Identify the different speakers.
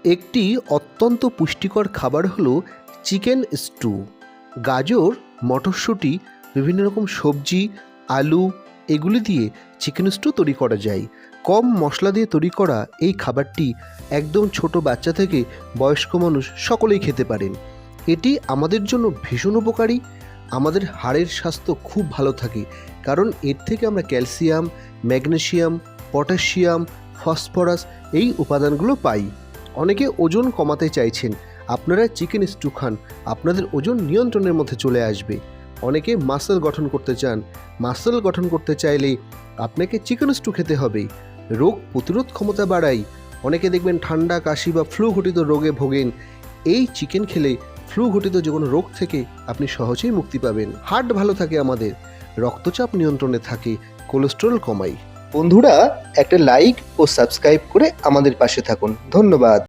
Speaker 1: একটি অত্যন্ত পুষ্টিকর খাবার হলো চিকেন স্টু। গাজর, মটরশুঁটি, বিভিন্ন রকম সবজি, আলু এগুলি দিয়ে চিকেন স্টু তৈরি করা যায়। কম মশলা দিয়ে তৈরি করা এই খাবারটি একদম ছোট বাচ্চা থেকে বয়স্ক মানুষ সকলেই খেতে পারেন। এটি আমাদের জন্য ভীষণ উপকারী। আমাদের হাড়ের স্বাস্থ্য খুব ভালো থাকে, কারণ এর থেকে আমরা ক্যালসিয়াম, ম্যাগনেসিয়াম, পটাশিয়াম, ফসফরাস এই উপাদানগুলো পাই। অনেকে ওজন কমাতে চাইছেন, আপনারা চিকেন স্টু খান, আপনাদের ওজন নিয়ন্ত্রণের মধ্যে চলে আসবে। অনেকে মাসল গঠন করতে চান, মাসল গঠন করতে চাইলে আপনাকে চিকেন স্টু খেতে হবে। রোগ প্রতিরোধ ক্ষমতা বাড়ায়। অনেকে দেখবেন ঠান্ডা, কাশি বা ফ্লু ঘটিত রোগে ভোগেন, এই চিকেন খেলে ফ্লু ঘটিত যে কোনো রোগ থেকে আপনি সহজেই মুক্তি পাবেন। হার্ট ভালো থাকে আমাদের, রক্তচাপ নিয়ন্ত্রণে থাকে, কোলেস্টেরল কমায়। বন্ধুরা, একটা লাইক ও সাবস্ক্রাইব করে আমাদের পাশে থাকুন। ধন্যবাদ।